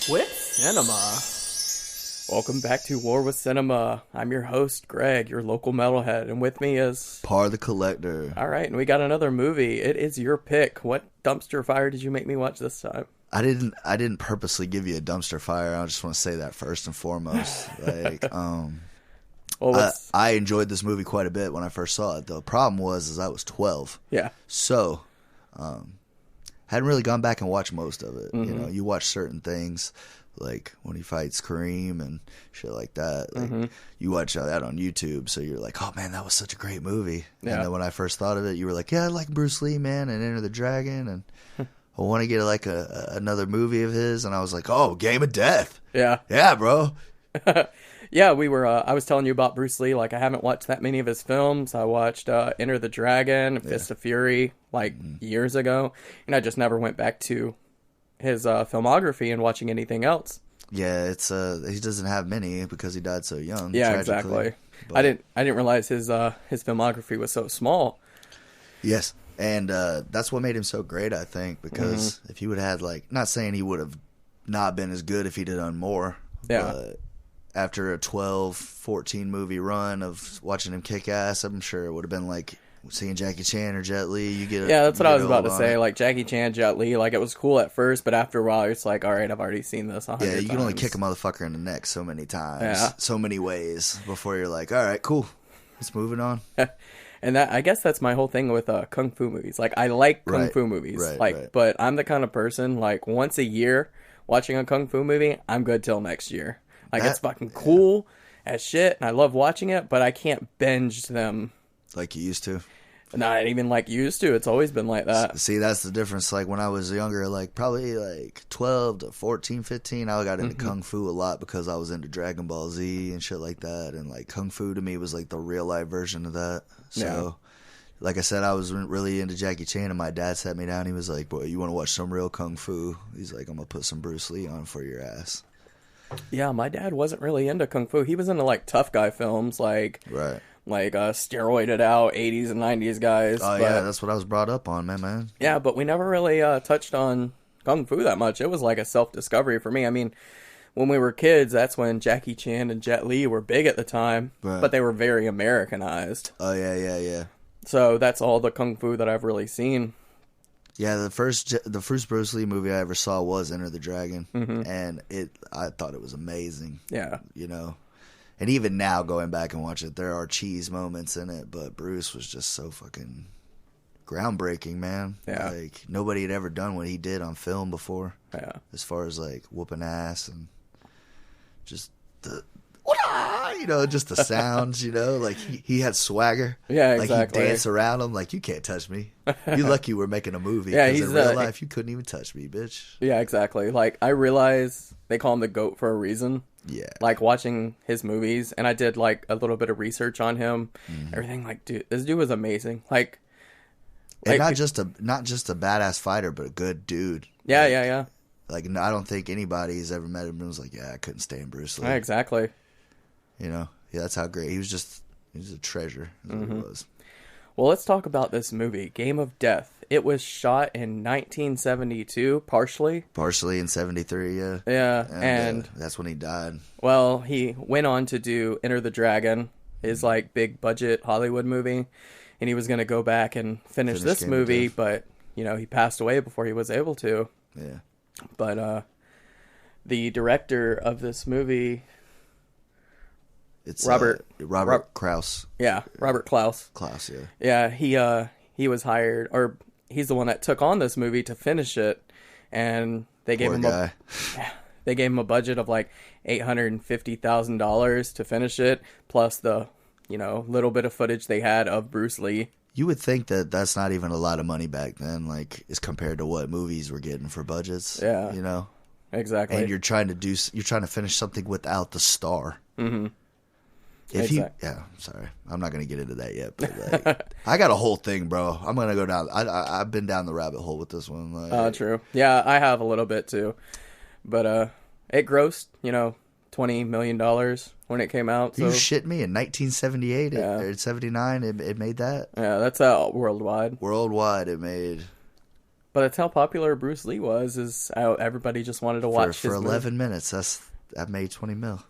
with Cinema. Welcome back to War with Cinema. I'm your host, Greg, your local metalhead, and with me is... Par the Collector. All right, and we got another movie. It is your pick. What dumpster fire did you make me watch this time? I didn't purposely give you a dumpster fire. I just want to say that first and foremost. I enjoyed this movie quite a bit when I first saw it. The problem was I was 12. Yeah. So, hadn't really gone back and watched most of it. Mm-hmm. You know, you watch certain things like when he fights Kareem and shit like that. Like you watch that on YouTube, so you're like, oh man, that was such a great movie. Yeah. And then when I first thought of it, you were like, yeah, I like Bruce Lee, man, and Enter the Dragon, and I want to get like another movie of his, and I was like, oh, Game of Death. Yeah. Yeah, bro. Yeah, we were, I was telling you about Bruce Lee. Like, I haven't watched that many of his films. I watched Enter the Dragon, Fist of Fury, like, years ago. And I just never went back to his filmography and watching anything else. Yeah, it's he doesn't have many because he died so young. Yeah, tragically. exactly. But, I didn't realize his filmography was so small. Yes, and that's what made him so great, I think, because if he would have had, like, not saying he would have not been as good if he'd have done more, but after a 12, 14 movie run of watching him kick ass, I'm sure it would have been like seeing Jackie Chan or Jet Li. That's what I was about to say. Like Jackie Chan, Jet Li, like it was cool at first, but after a while, it's like, all right, I've already seen this 100 times. Yeah, you can only kick a motherfucker in the neck so many times, Yeah. so many ways before you're like, all right, cool, let's moving on. And that, I guess that's my whole thing with kung fu movies. Like, I like kung fu movies, right. But I'm the kind of person, like, once a year watching a kung fu movie, I'm good till next year. Like, it's fucking cool as shit, and I love watching it, but I can't binge them like you used to. Not even like you used to. It's always been like that. See, that's the difference. Like, when I was younger, like, probably, like, 12 to 14, 15, I got into Kung Fu a lot because I was into Dragon Ball Z and shit like that. And, like, Kung Fu to me was, like, the real-life version of that. So, like I said, I was really into Jackie Chan, and my dad sat me down. He was like, boy, you want to watch some real Kung Fu? He's like, I'm going to put some Bruce Lee on for your ass. Yeah, my dad wasn't really into kung fu. He was into like tough guy films, like steroided out 80s and 90s guys. Oh, yeah, that's what I was brought up on, man. Yeah, but we never really touched on kung fu that much. It was like a self-discovery for me. I mean, when we were kids, that's when Jackie Chan and Jet Li were big at the time, but they were very Americanized. Oh, yeah. So that's all the kung fu that I've really seen. Yeah, the first Bruce Lee movie I ever saw was Enter the Dragon, and I thought it was amazing. Yeah, you know, and even now going back and watch it, there are cheese moments in it, but Bruce was just so fucking groundbreaking, man. Yeah, like nobody had ever done what he did on film before. Yeah, as far as like whooping ass and just just the sounds, like he had swagger. Yeah, exactly. Like he'd dance around him like, you can't touch me. You lucky we're making a movie. Yeah, because in real life, you couldn't even touch me, bitch. Yeah, exactly. Like, I realize they call him the GOAT for a reason. Yeah. Like, watching his movies, and I did, like, a little bit of research on him. Everything, like, dude, this dude was amazing. Like and not just a badass fighter, but a good dude. Yeah. Like, I don't think anybody's ever met him and was like, yeah, I couldn't stand Bruce Lee. Yeah, exactly. Yeah, that's how great. He was a treasure, is what he was. Well, let's talk about this movie, Game of Death. It was shot in 1972, partially. Partially in 73, yeah. Yeah, and that's when he died. Well, he went on to do Enter the Dragon, his, like, big budget Hollywood movie, and he was going to go back and finish this movie, but, he passed away before he was able to. Yeah. But, the director of this movie... It's Robert Krause. Yeah, Robert Klaus. Klaus, yeah. Yeah, he was hired, or he's the one that took on this movie to finish it, and they gave him a budget of like $850,000 to finish it, plus the little bit of footage they had of Bruce Lee. You would think that that's not even a lot of money back then, like as compared to what movies were getting for budgets. Yeah, exactly. And you're trying to finish something without the star. Mm-hmm. Sorry, I'm not gonna get into that yet. But like, I got a whole thing, bro. I'm gonna go down. I've been down the rabbit hole with this one. Like, true. Yeah, I have a little bit too, but it grossed $20 million when it came out. So. You shit me in 1978 or 79. It made that. Yeah, that's worldwide. Worldwide, it made. But that's how popular Bruce Lee was. Is how everybody just wanted to watch for his 11 movie. minutes. That made 20 mil.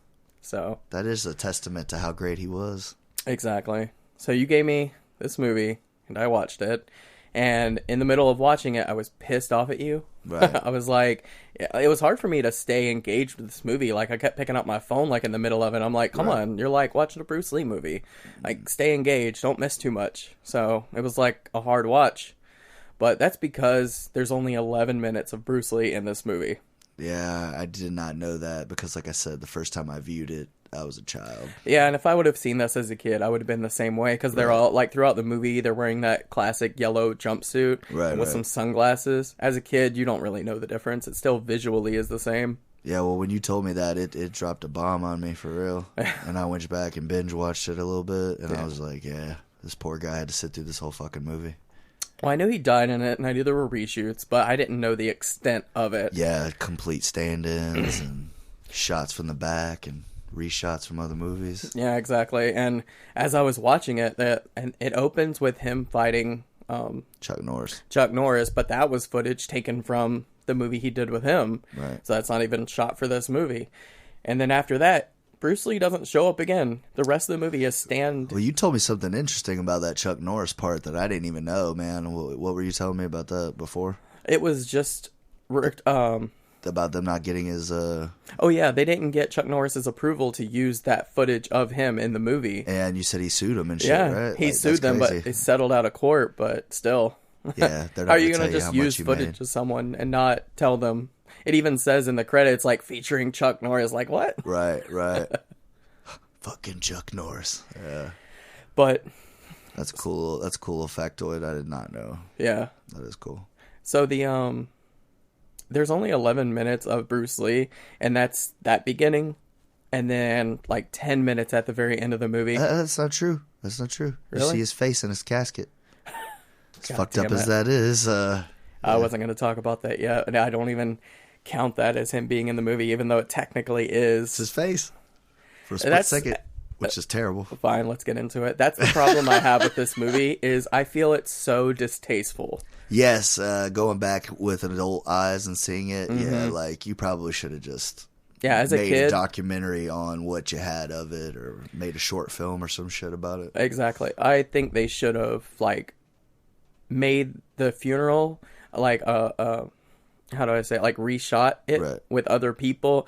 So That is a testament to how great he was. exactly. So you gave me this movie, and I watched it. And in the middle of watching it, I was pissed off at you. Right. I was like, it was hard for me to stay engaged with this movie. Like, I kept picking up my phone, like, in the middle of it. I'm like, come on, you're, like, watching a Bruce Lee movie. Like, stay engaged. Don't miss too much. So, it was, like, a hard watch. But that's because there's only 11 minutes of Bruce Lee in this movie. Yeah, I did not know that because, like I said, the first time I viewed it, I was a child. Yeah, and if I would have seen this as a kid, I would have been the same way. Because they're all, like, throughout the movie, they're wearing that classic yellow jumpsuit with some sunglasses. As a kid, you don't really know the difference. It still visually is the same. Yeah, well, when you told me that, it dropped a bomb on me for real. And I went back and binge watched it a little bit, and I was like, yeah, this poor guy had to sit through this whole fucking movie. Well, I knew he died in it, and I knew there were reshoots, but I didn't know the extent of it. Yeah, complete stand-ins and shots from the back and reshots from other movies. Yeah, exactly. And as I was watching it, and it opens with him fighting Chuck Norris. Chuck Norris, but that was footage taken from the movie he did with him. Right. So that's not even shot for this movie. And then after that, Bruce Lee doesn't show up again. The rest of the movie is Well, you told me something interesting about that Chuck Norris part that I didn't even know, man. What were you telling me about that before? It was just About them not getting his... Oh yeah, they didn't get Chuck Norris's approval to use that footage of him in the movie. And you said he sued him and shit, Yeah, right? he sued them, but they settled out of court, but still. Yeah, they're not How are you going to just use footage of someone and not tell them? It even says in the credits, like, featuring Chuck Norris. Like, what? Right. Fucking Chuck Norris. Yeah. But That's cool. That's a cool factoid I did not know. yeah. That is cool. So there's only 11 minutes of Bruce Lee, and that's that beginning, and then like 10 minutes at the very end of the movie. That's not true. That's not true. You Really? see his face in his casket. As God fucked up damn as it. that is. I wasn't going to talk about that yet, and I don't even count that as him being in the movie, even though it technically It's is. his face. For a split That's- second. Which is terrible. Fine, let's get into it. That's the problem I have with this movie, is I feel it's so distasteful. Yes, going back with adult eyes and seeing it, yeah, like you probably should have just Yeah, as a made a kid. documentary on what you had of it, or made a short film or some shit about it. Exactly. I think they should have, like, made the funeral, like, how do I say it? Like, reshot it Right. with other people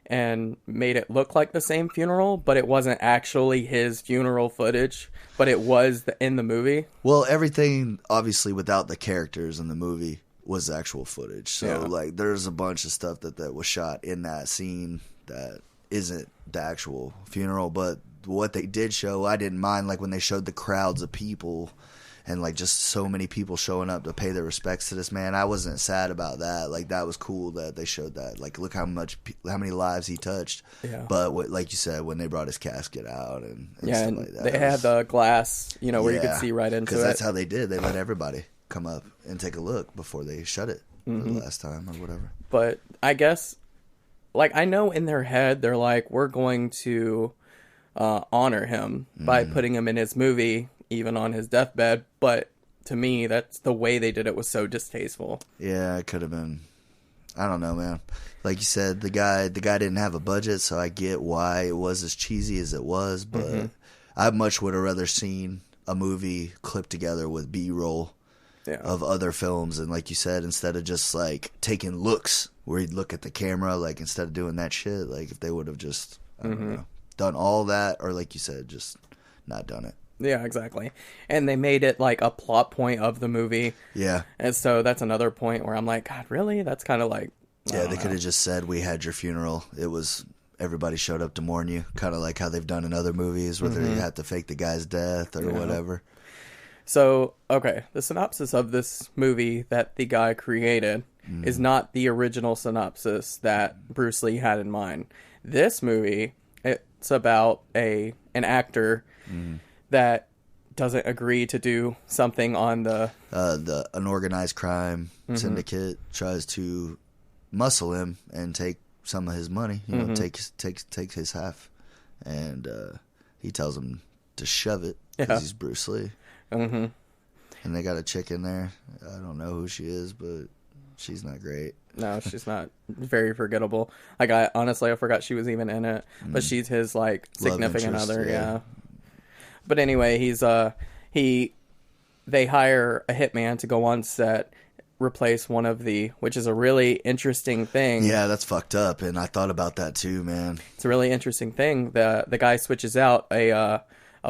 and made it look like the same funeral, but it wasn't actually his funeral footage, but it was in the movie. Well, everything obviously without the characters in the movie was actual footage. So Yeah. like, there's a bunch of stuff that was shot in that scene that isn't the actual funeral. But what they did show, I didn't mind. Like when they showed the crowds of people and like just so many people showing up to pay their respects to this man, I wasn't sad about that. Like that was cool that they showed that. Like look how many lives he touched. Yeah. But like you said, when they brought his casket out and Yeah, stuff and like that, they it had was- the glass, where you could see right into because it. that's how they did. They let everybody come up and take a look before they shut it for the last time or whatever. But I guess, like, I know in their head, they're like, we're going to honor him by putting him in his movie, even on his deathbed. But to me, that's the way they did it was so distasteful. Yeah, it could have been. I don't know, man. Like you said, the guy didn't have a budget, so I get why it was as cheesy as it was. But I much would have rather seen a movie clipped together with B-roll of other films, and like you said, instead of just like taking looks where he'd look at the camera, like instead of doing that shit, like if they would have just I don't know, done all that, or like you said, just not done it. Yeah, exactly. And they made it like a plot point of the movie. Yeah. And so that's another point where I'm like, God, really? That's kind of like... Yeah, they could have just said, we had your funeral. It was, everybody showed up to mourn you. Kind of like how they've done in other movies where they have to fake the guy's death or whatever. So, okay, the synopsis of this movie that the guy created is not the original synopsis that Bruce Lee had in mind. This movie, it's about an actor that doesn't agree to do something on the... An organized crime syndicate tries to muscle him and take some of his money, take his half. And he tells him to shove it because he's Bruce Lee. And they got a chick in there. I don't know who she is, but she's not great. No, she's not. Very forgettable. Like, I forgot she was even in it. But she's his, like, significant interest, other, yeah. yeah. But anyway, they hire a hitman to go on set, replace one of which is a really interesting thing. Yeah, that's fucked up, and I thought about that too, man. It's a really interesting thing. The guy switches out a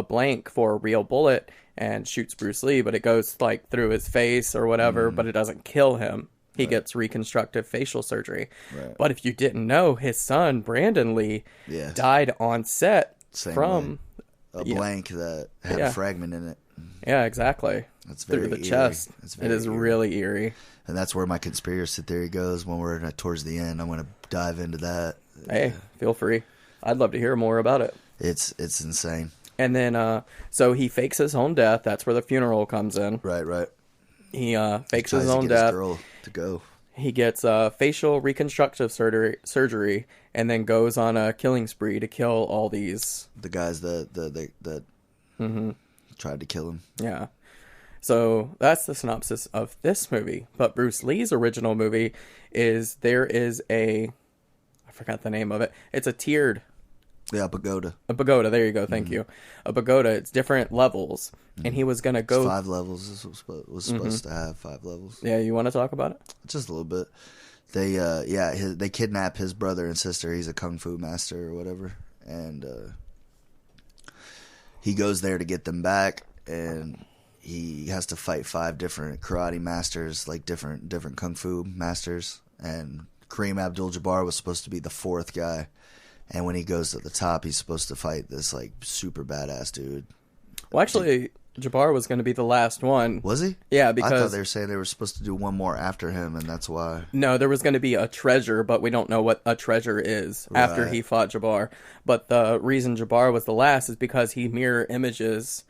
blank for a real bullet and shoots Bruce Lee, but it goes, like, through his face or whatever, but it doesn't kill him. He gets reconstructive facial surgery. Right. But if you didn't know, his son, Brandon Lee, Yeah. died on set Same from... A blank that had Yeah. a fragment in it. Yeah, exactly. That's very Through the eerie. chest. It's It very is eerie. really eerie. And that's where my conspiracy theory goes when we're towards the end. I'm going to dive into that. Hey, feel free. I'd love to hear more about it. It's insane. And then, so he fakes his own death. That's where the funeral comes in. Right. He fakes Tries his to own get his death. girl to go. He gets facial reconstructive surgery, and then goes on a killing spree to kill all these. The guys that tried to kill him. Yeah. So that's the synopsis of this movie. But Bruce Lee's original movie is I forgot the name of it. It's a tiered. Yeah, pagoda. A pagoda. There you go. Thank you. A pagoda. It's different levels, and he was gonna go. 5 levels. This was supposed to have 5 levels. Yeah, you want to talk about it? Just a little bit. They they kidnap his brother and sister. He's a kung fu master or whatever, and he goes there to get them back, and he has to fight 5 different karate masters, like different kung fu masters, and Kareem Abdul-Jabbar was supposed to be the 4th guy. And when he goes to the top, he's supposed to fight this, like, super badass dude. Well, actually, Jabbar was going to be the last one. Was he? Yeah, I because thought they were saying they were supposed to do one more after him, and that's why. no, there was going to be a treasure, but we don't know what a treasure is after Right. he fought Jabbar. But the reason Jabbar was the last is because he mirror images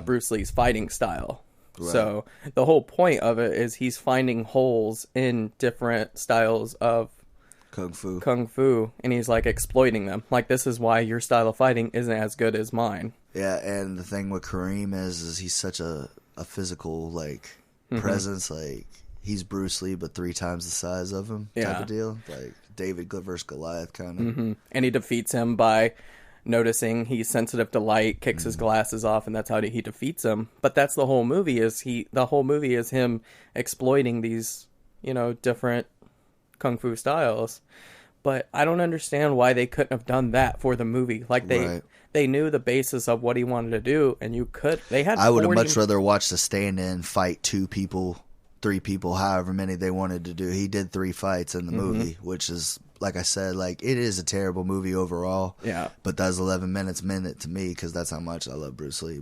Bruce Lee's fighting style. Right. So the whole point of it is he's finding holes in different styles of kung fu, and he's like exploiting them. Like, this is why your style of fighting isn't as good as mine. Yeah, and the thing with Kareem is he's such a physical, like, presence. Like, he's Bruce Lee, but 3 times the size of him, type Yeah. of deal. Like, David versus Goliath, kind of. And he defeats him by noticing he's sensitive to light, kicks his glasses off, and that's how he defeats him. But that's the whole movie. The whole movie is him exploiting these, different kung fu styles. But I don't understand why they couldn't have done that for the movie. Like, they knew the basis of what he wanted to do, and I would have much rather watched a stand-in fight 2 people, 3 people, however many they wanted to do. He did 3 fights in the movie, which is, like I said, like, it is a terrible movie overall. Yeah. But that's 11 minutes to me, because that's how much I love Bruce Lee.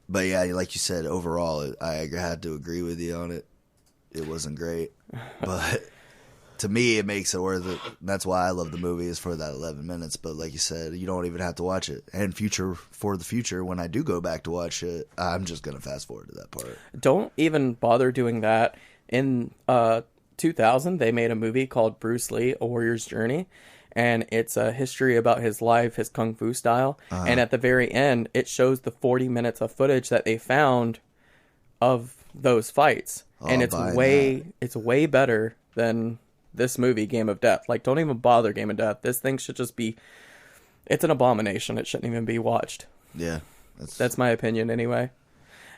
But yeah, like you said, overall, I had to agree with you on it. It wasn't great, but to me, it makes it worth it. That's why I love the movie, is for that 11 minutes. But like you said, you don't even have to watch it. And for the future, when I do go back to watch it, I'm just going to fast forward to that part. Don't even bother doing that. In 2000, they made a movie called Bruce Lee, A Warrior's Journey. And it's a history about his life, his kung fu style. And at the very end, it shows the 40 minutes of footage that they found of those fights. And it's way better than this movie, Game of Death. Like, don't even bother Game of Death. This thing should just be... It's an abomination. It shouldn't even be watched. Yeah. That's my opinion, anyway.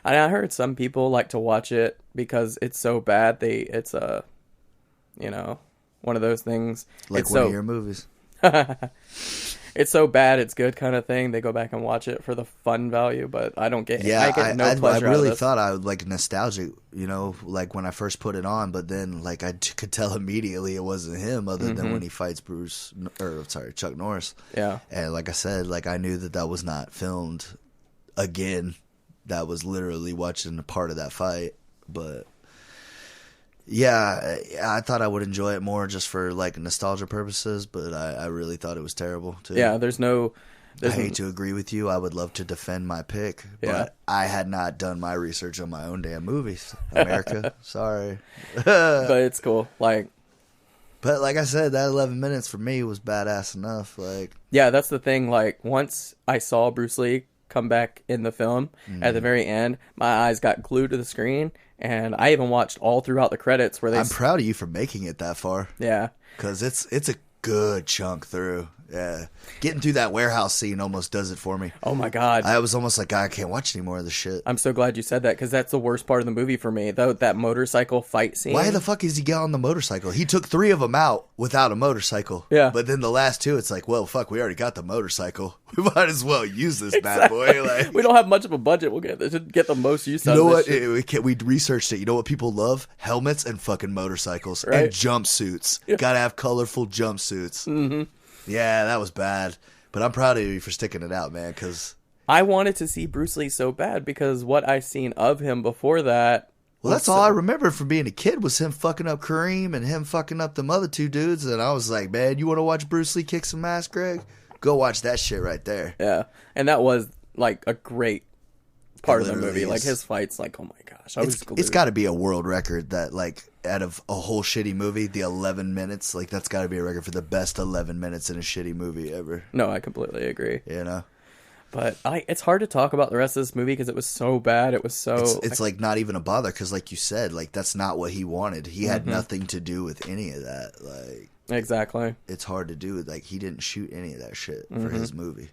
And I heard some people like to watch it because it's so bad. It's one of those things. Like it's one of your movies. It's so bad it's good kind of thing. They go back and watch it for the fun value, but I don't get. Yeah, I get no pleasure I really out of this. thought I would like nostalgic, like when I first put it on, but then like I could tell immediately it wasn't him, other than when he fights Chuck Norris. Yeah, and like I said, like I knew that was not filmed again. That was literally watching a part of that fight, but. Yeah, I thought I would enjoy it more just for like nostalgia purposes, but I really thought it was terrible too. Yeah, I hate to agree with you. I would love to defend my pick, but I had not done my research on my own damn movies. America, sorry. But it's cool. But like I said, that 11 minutes for me was badass enough. Like, yeah, that's the thing. Like, once I saw Bruce Lee come back in the film at the very end, my eyes got glued to the screen, and I even watched all throughout the credits where they... I'm proud of you for making it that far. Yeah. Because it's a good chunk through. Yeah. Getting through that warehouse scene almost does it for me. Oh my God. I was almost like, I can't watch any more of this shit. I'm so glad you said that, because that's the worst part of the movie for me, though, that motorcycle fight scene. Why the fuck is he get on the motorcycle? He took 3 of them out without a motorcycle. Yeah. But then the last 2, it's like, well, fuck, we already got the motorcycle. We might as well use this bad boy. Like, we don't have much of a budget. We'll get the most use out you know of what? this shit. We researched it. You know what people love? Helmets and fucking motorcycles. Right. And jumpsuits. Yeah. Gotta have colorful jumpsuits. Mm-hmm. Yeah, that was bad. But I'm proud of you for sticking it out, man, because... I wanted to see Bruce Lee so bad because what I've seen of him before that... Well, that's all I remember from being a kid was him fucking up Kareem and him fucking up them other 2 dudes. And I was like, man, you want to watch Bruce Lee kick some ass, Greg? Go watch that shit right there. Yeah, and that was, like, a great part of the literally movie. is. Like, his fight's like, oh my gosh. I was glued. It's got to be a world record that, like, out of a whole shitty movie, the 11 minutes, like, that's got to be a record for the best 11 minutes in a shitty movie ever. No, I completely agree. You know? But it's hard to talk about the rest of this movie because it was so bad. It was so... It's like not even a bother because, like you said, like, that's not what he wanted. He had nothing to do with any of that. Like... Exactly. It's hard to do. Like, he didn't shoot any of that shit for his movie.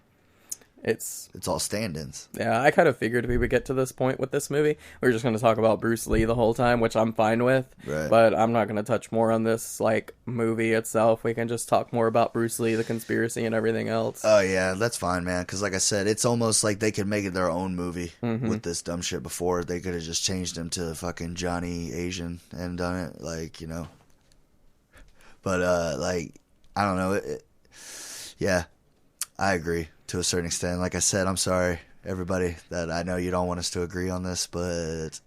It's all stand-ins. Yeah, I kind of figured we would get to this point with this movie. We were just going to talk about Bruce Lee the whole time, which I'm fine with. Right. But I'm not going to touch more on this, like, movie itself. We can just talk more about Bruce Lee, the conspiracy, and everything else. Oh, yeah, that's fine, man. Because, like I said, it's almost like they could make it their own movie with this dumb shit before. They could have just changed him to fucking Johnny Asian and done it, like, you know. But, like, I don't know. Yeah, I agree to a certain extent. Like I said, I'm sorry, everybody, that I know you don't want us to agree on this, but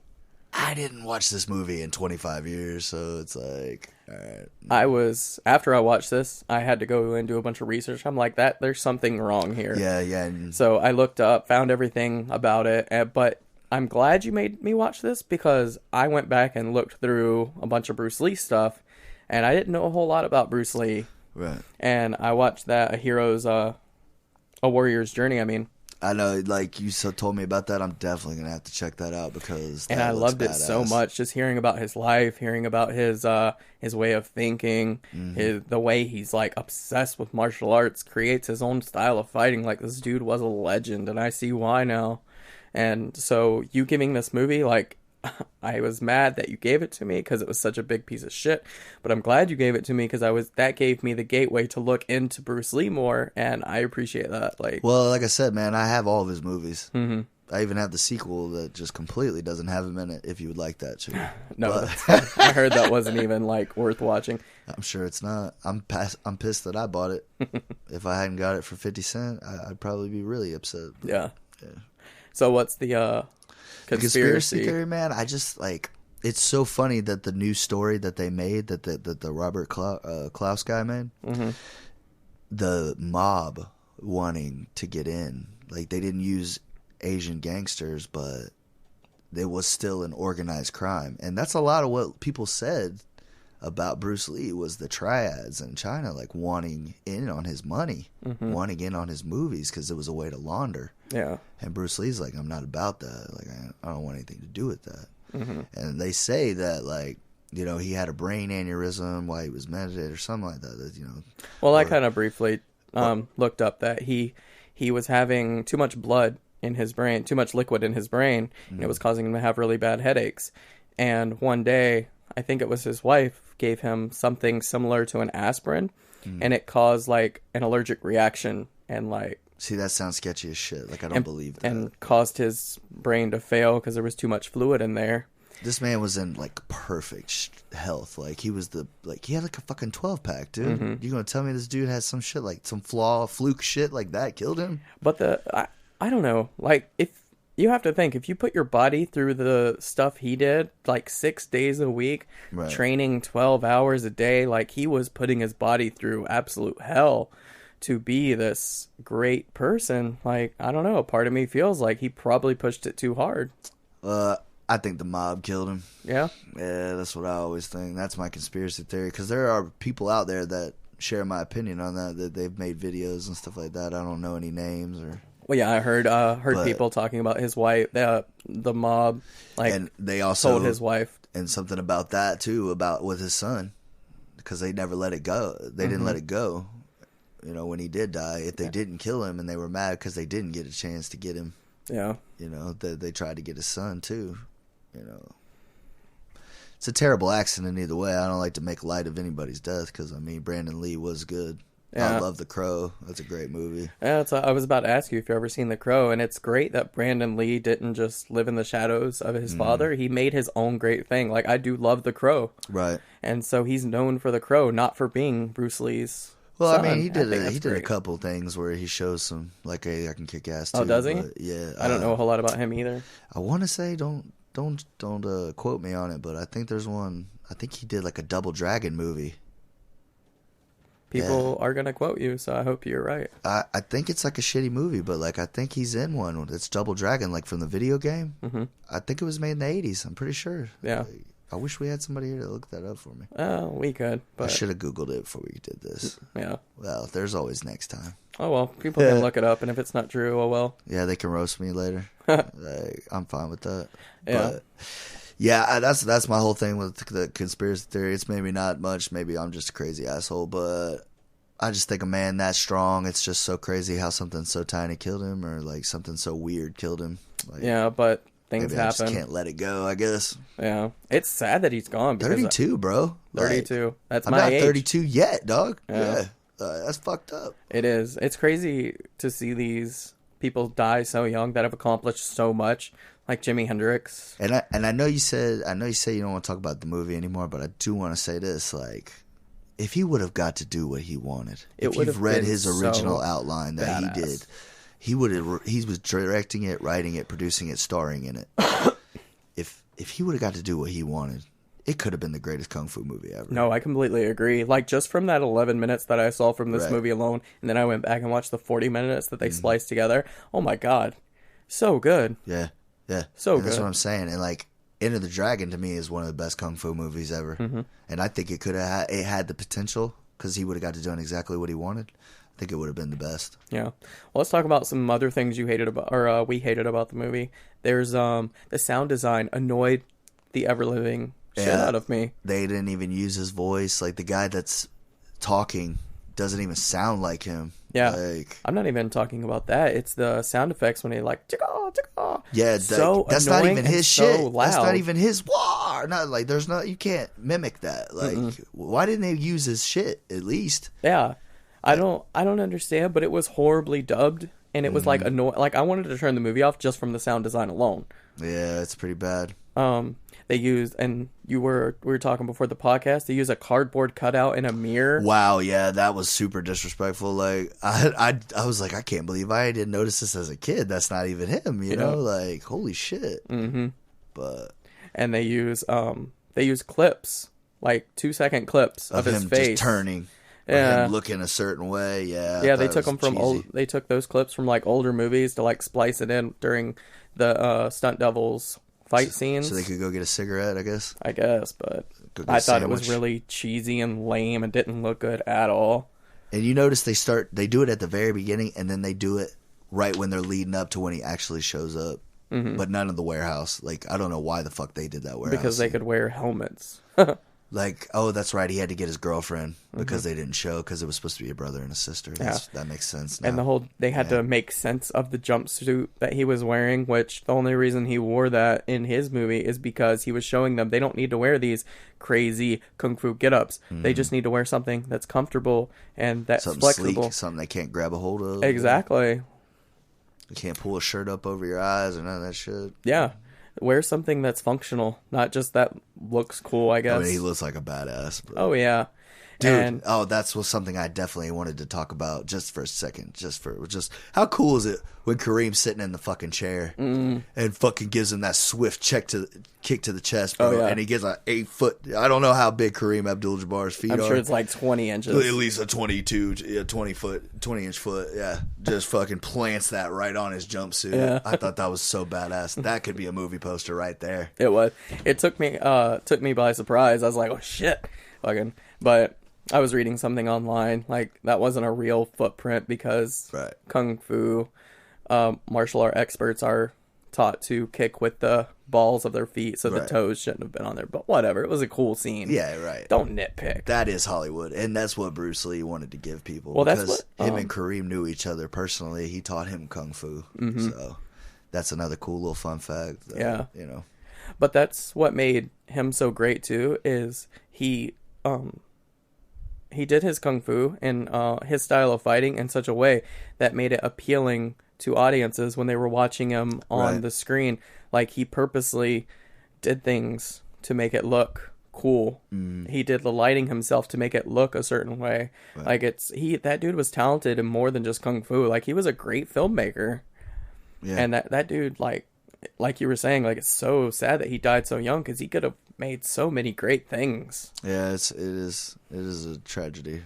I didn't watch this movie in 25 years, so it's like, all right. After I watched this, I had to go and do a bunch of research. I'm like, there's something wrong here. Yeah. So I looked up, found everything about it, but I'm glad you made me watch this because I went back and looked through a bunch of Bruce Lee stuff, and I didn't know a whole lot about Bruce Lee. Right. And I watched A Warrior's Journey, I mean. I know, like, you told me about that. I'm definitely going to have to check that out because that and I loved it badass. so much, just hearing about his life, hearing about his way of thinking, the way he's, like, obsessed with martial arts, creates his own style of fighting. Like, this dude was a legend, and I see why now. And so you giving this movie, like, I was mad that you gave it to me because it was such a big piece of shit, but I'm glad you gave it to me because that gave me the gateway to look into Bruce Lee more, and I appreciate that. Like, well, like I said, man, I have all of his movies. Mm-hmm. I even have the sequel that just completely doesn't have him in it. If you would like that too. No, I heard that wasn't even like worth watching. I'm sure it's not. I'm pissed that I bought it. If I hadn't got it for 50 cents, I'd probably be really upset. Yeah. So what's the conspiracy theory, man? I just like, it's so funny that the new story that they made, that the Robert Klaus guy made, the mob wanting to get in, like, they didn't use Asian gangsters, but it was still an organized crime. And that's a lot of what people said about Bruce Lee was the triads in China, like, wanting in on his money, wanting in on his movies because it was a way to launder. Yeah. And Bruce Lee's like, I'm not about that. Like, I don't want anything to do with that. And they say that, like, you know, he had a brain aneurysm while he was meditating or something like that. You know. Well, I kind of briefly looked up that he was having too much blood in his brain, too much liquid in his brain, and it was causing him to have really bad headaches. And one day, I think it was his wife gave him something similar to an aspirin, and it caused, like, an allergic reaction and, like... See, that sounds sketchy as shit. Like, I don't believe that. And caused his brain to fail because there was too much fluid in there. This man was in, like, perfect health. Like, he had, like, a fucking 12-pack, dude. You gonna tell me this dude has some shit, like, some fluke shit like that killed him? But I don't know. Like, if you have to think, if you put your body through the stuff he did, like 6 days a week, right, training 12 hours a day, like, he was putting his body through absolute hell to be this great person. Like, I don't know. A part of me feels like he probably pushed it too hard. I think the mob killed him. Yeah? Yeah, that's what I always think. That's my conspiracy theory. Because there are people out there that share my opinion on that they've made videos and stuff like that. I don't know any names or... Well, yeah, I heard But- people talking about his wife, the mob, like And they also told his wife. and something about that too, about with his son, because they never let it go. They didn't let it go. You know, when he did die, if they didn't kill him, and they were mad because they didn't get a chance to get him. Yeah, You know, they tried to get his son too. You know, it's a terrible accident either way. I don't like to make light of anybody's death because I mean, Brandon Lee was good. Yeah. I love The Crow. That's a great movie. yeah. I was about to ask you if you ever seen The Crow, and it's great that Brandon Lee didn't just live in the shadows of his father. He made his own great thing. Like I do love The Crow, Right. and so he's known for The Crow, not for being Bruce Lee's. Well, son. I mean, he think did that's he did a great. couple things where he shows some like, hey, I can kick ass too. Oh, does he? But, yeah. I don't know a whole lot about him either. I want to say don't quote me on it, but I think there's one. I think he did like a Double Dragon movie. People are gonna quote you, so I hope you're right. I think it's like a shitty movie, but like I think he's in one. It's Double Dragon, like from the video game. Mm-hmm. I think it was made in the 80s. I'm pretty sure. Yeah. I wish we had somebody here to look that up for me. Oh, we could, I but should have Googled it before we did this. yeah. Well, there's always next time. Oh well, people can look it up, and if it's not true, oh well. Yeah, they can roast me later. Like, I'm fine with that. Yeah. But yeah, that's my whole thing with the conspiracy theory. It's maybe not much. Maybe I'm just a crazy asshole, but I just think a man that strong, it's just so crazy how something so tiny killed him, or like something so weird killed him. Like, Yeah, but things maybe I just happen. can't let it go. I guess Yeah, it's sad that he's gone. Because 32, bro. Like, 32. That's I'm my not age. 32 yet, dog. Yeah. Yeah, that's fucked up. It is. It's crazy to see these people die so young that have accomplished so much, like Jimi Hendrix. And I know you said you don't want to talk about the movie anymore, but I do want to say this: like, if he would have got to do what he wanted, It if would you've have read been his so original outline that badass. he did, he would have. He was directing it, writing it, producing it, starring in it. if he would have got to do what he wanted, it could have been the greatest kung fu movie ever. No, I completely agree. Like, just from that 11 minutes that I saw from this Right. movie alone, and then I went back and watched the 40 minutes that they spliced together. Oh my god. So good. Yeah, yeah. So and that's good. what I'm saying. And like, Enter the Dragon to me is one of the best kung fu movies ever. Mm-hmm. And I think it could have it had the potential because he would have got to do exactly what he wanted. I think it would have been the best. Yeah. Well, let's talk about some other things you hated about, or we hated about the movie. There's the sound design annoyed the ever living shit Yeah. out of me. They didn't even use his voice. Like the guy that's talking doesn't even sound like him. Yeah. Like, I'm not even talking about that. It's the sound effects when he like chicka chicka. yeah, So that's not annoying even and his so shit. That's not loud. even his war. Not like there's not. You can't mimic that. Like, why didn't they use his shit at least? Yeah. I don't understand, but it was horribly dubbed and it was like annoying. Like I wanted to turn the movie off just from the sound design alone. Yeah, it's pretty bad. They used, and we were talking before the podcast, they use a cardboard cutout in a mirror. Wow, yeah, that was super disrespectful. Like, I was like, I can't believe I didn't notice this as a kid. That's not even him, you know? Like, holy shit. Mm-hmm. But And they use clips, like 2-second clips of his him face. just turning, or Yeah. him looking a certain way. Yeah, I Yeah, they thought it took was them from cheesy. old. They took those clips from like older movies to like splice it in during the Stunt Devils fight scenes. so they could go get a cigarette, I guess. I guess, but Go get I a thought it was sandwich. really cheesy and lame and didn't look good at all. And you notice they do it at the very beginning, and then they do it right when they're leading up to when he actually shows up. But none of the warehouse. Like, I don't know why the fuck they did that warehouse. Because they could wear helmets. Like, oh, that's right. He had to get his girlfriend because they didn't show because it was supposed to be a brother and a sister. That makes sense now. And they had to make sense of the jumpsuit that he was wearing, which the only reason he wore that in his movie is because he was showing them they don't need to wear these crazy kung fu get-ups. They just need to wear something that's comfortable and that's something flexible. sleek, something they can't grab a hold of. Exactly. You can't pull a shirt up over your eyes or none of that shit. Yeah. Wear something that's functional, not just that looks cool, I guess. I mean, he looks like a badass. But... Oh, yeah. Dude, And that's something I definitely wanted to talk about just for a second. Just how cool is it when Kareem's sitting in the fucking chair and fucking gives him that swift kick to the chest, bro, Oh, yeah. and he gets an 8 foot. I don't know how big Kareem Abdul-Jabbar's feet I'm are. sure it's like 20 inches. At least a 20 inch foot. Yeah, just fucking plants that right on his jumpsuit. Yeah. I thought that was so badass. That could be a movie poster right there. It was. It took me by surprise. I was like, oh, shit. Fucking. But I was reading something online, like, that wasn't a real footprint because Right. Kung Fu martial art experts are taught to kick with the balls of their feet, so the Right. toes shouldn't have been on there. But whatever, it was a cool scene. Yeah, right. Don't nitpick. That is Hollywood, and that's what Bruce Lee wanted to give people. Well, that's because what, him and Kareem knew each other personally. He taught him kung fu, so that's another cool little fun fact. That, Yeah. you know, But that's what made him so great too. Is he did his kung fu and his style of fighting in such a way that made it appealing to audiences when they were watching him on Right. the screen. Like, he purposely did things to make it look cool. He did the lighting himself to make it look a certain way. Right. Like, that dude was talented in more than just kung fu. Like, he was a great filmmaker. yeah, And that dude, like you were saying, like, it's so sad that he died so young, because he could have made so many great things. yeah. It is a tragedy.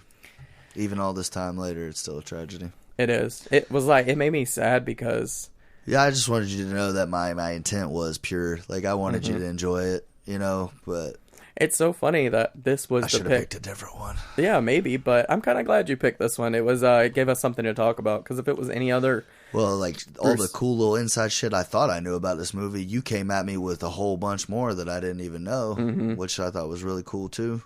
Even all this time later, it's still a tragedy. It is. It was like, it made me sad because, Yeah, I just wanted you to know that my intent was pure. Like, I wanted you to enjoy it, you know, but it's so funny that this was I the should have pick. picked a different one. Yeah, maybe, but I'm kind of glad you picked this one. It was, it gave us something to talk about, because if it was any other, Well, like, all the Bruce. cool little inside shit I thought I knew about this movie, you came at me with a whole bunch more that I didn't even know, which I thought was really cool, too.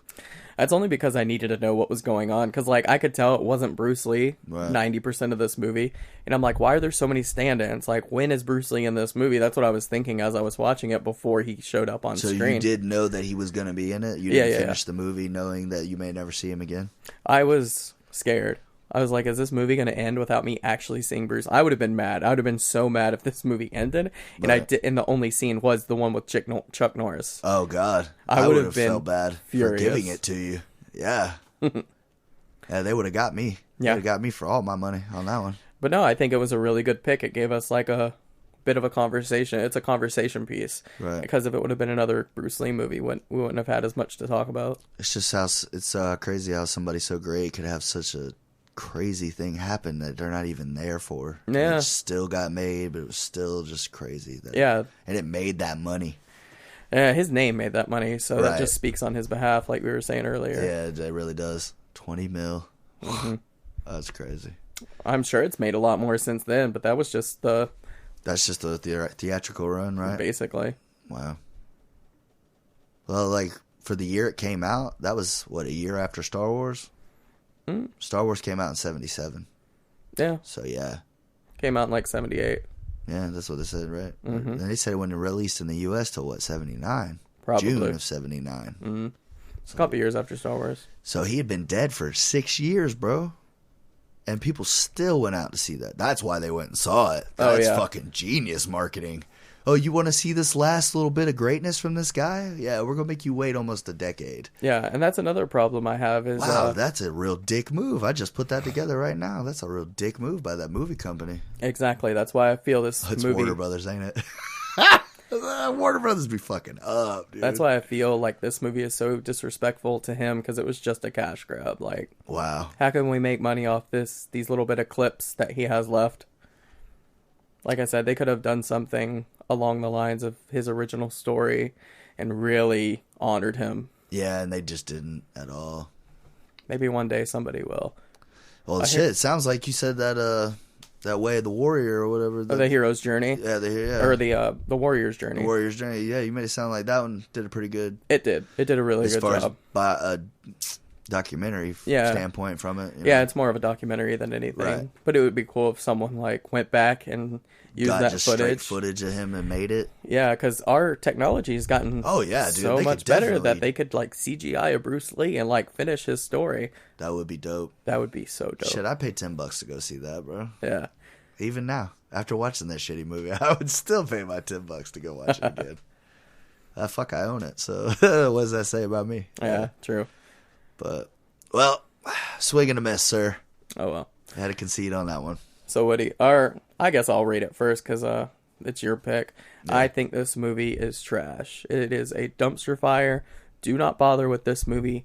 that's only because I needed to know what was going on, because, like, I could tell it wasn't Bruce Lee Right. 90% of this movie, and I'm like, why are there so many stand-ins? Like, when is Bruce Lee in this movie? That's what I was thinking as I was watching it before he showed up on So screen. you did know that he was going to be in it? You Yeah, didn't yeah, finish the movie knowing that you may never see him again? I was scared. I was like, is this movie going to end without me actually seeing Bruce? I would have been mad. I would have been so mad if this movie ended, and Right. and the only scene was the one with Chuck Norris. Oh, God. I I would would have have been felt bad furious. for giving it to you. Yeah. Yeah, they would have got me. Yeah. They would have got me for all my money on that one. But no, I think it was a really good pick. It gave us like a bit of a conversation. It's a conversation piece. Right. Because if it would have been another Bruce Lee movie, we wouldn't have had as much to talk about. It's just how it's crazy how somebody so great could have such a crazy thing happen that they're not even there for. And Yeah. it still got made, but it was still just crazy. Yeah. And it made that money. Yeah, his name made that money, so that Right. just speaks on his behalf, like we were saying earlier. Yeah, it really does. 20 mil. Mm-hmm. That's crazy. I'm sure it's made a lot more since then, but that was just the That's just a theatrical run, right? basically. Wow. Well, like, for the year it came out, that was, what, a year after Star Wars? Star Wars came out in 77. Yeah, So, yeah. came out in like 78. Yeah, that's what they said, right? Mm-hmm. And they said it wasn't released in the U.S. till, what, 79? Probably. June of 79. Mm-hmm. A couple years after Star Wars. So he had been dead for 6 years, bro. And people still went out to see that. That's why they went and saw it. Oh, That's yeah. fucking genius marketing. Oh, you want to see this last little bit of greatness from this guy? Yeah, we're going to make you wait almost a decade. Yeah, and that's another problem I have is Wow, that's a real dick move. I just put that together right now. That's a real dick move by that movie company. exactly. That's why I feel this It's movie. Warner Brothers, ain't it? Warner Brothers be fucking up, dude. That's why I feel like this movie is so disrespectful to him, because it was just a cash grab. Like, Wow. how can we make money off these little bit of clips that he has left? Like I said, they could have done something along the lines of his original story and really honored him. Yeah, and they just didn't at all. Maybe one day somebody will. Well, I shit, hear- it sounds like you said that Way of the Warrior or whatever. Or the hero's journey, Yeah, or the warrior's journey. The Warrior's Journey. Yeah, you made it sound like that one did a pretty good It did a really as good far job. as by a documentary Yeah. standpoint from it. you Yeah, know. it's more of a documentary than anything. Right. But it would be cool if someone like went back and used got that just straight footage. footage of him and made it. Yeah, because our technology has gotten Oh, yeah, dude, so they much could better definitely- that they could like CGI a Bruce Lee and like finish his story. That would be dope. That would be so dope. Shit, I paid $10 to go see that, bro. Yeah. Even now, after watching that shitty movie, I would still pay my $10 to go watch it again. Fuck, I own it. So what does that say about me? Yeah, true. But well, swing and a miss, sir. Oh well. I had to concede on that one. So Woody, I guess I'll rate it first because it's your pick. I think this movie is trash. It is a dumpster fire. Do not bother with this movie.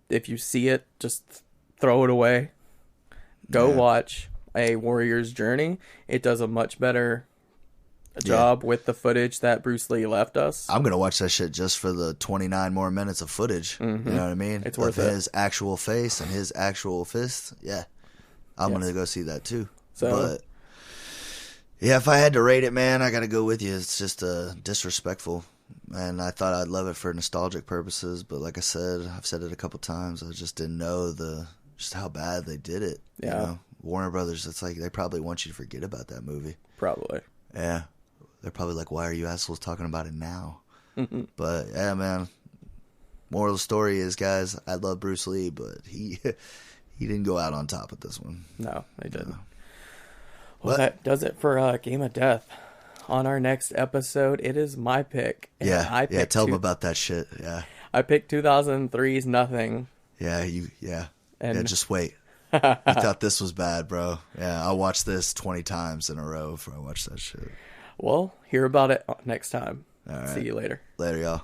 If you see it, just throw it away. Go Yeah. watch A Warrior's Journey. It does a much better job with the footage that Bruce Lee left us. I'm gonna watch that shit just for the 29 more minutes of footage. You know what I mean? It's worth of it. his actual face and his actual fist. Yeah, I'm Yes. gonna go see that too. So- but Yeah, if I had to rate it, man, I gotta go with you. It's just disrespectful. And I thought I'd love it for nostalgic purposes, but like I said, I've said it a couple times. I just didn't know just how bad they did it. Yeah. You know? Warner Brothers, it's like they probably want you to forget about that movie. Probably. Yeah. They're probably like, why are you assholes talking about it now? But yeah, man. Moral of the story is, guys, I love Bruce Lee, but he didn't go out on top with this one. No, they didn't. Well, that does it for Game of Death. On our next episode, it is my pick. And Yeah, tell them about that shit. Yeah. I picked 2003's Nothing. Yeah, just wait. You thought this was bad, bro. Yeah, I watched this 20 times in a row before I watched that shit. Well, hear about it next time. All right. See you later. Later, y'all.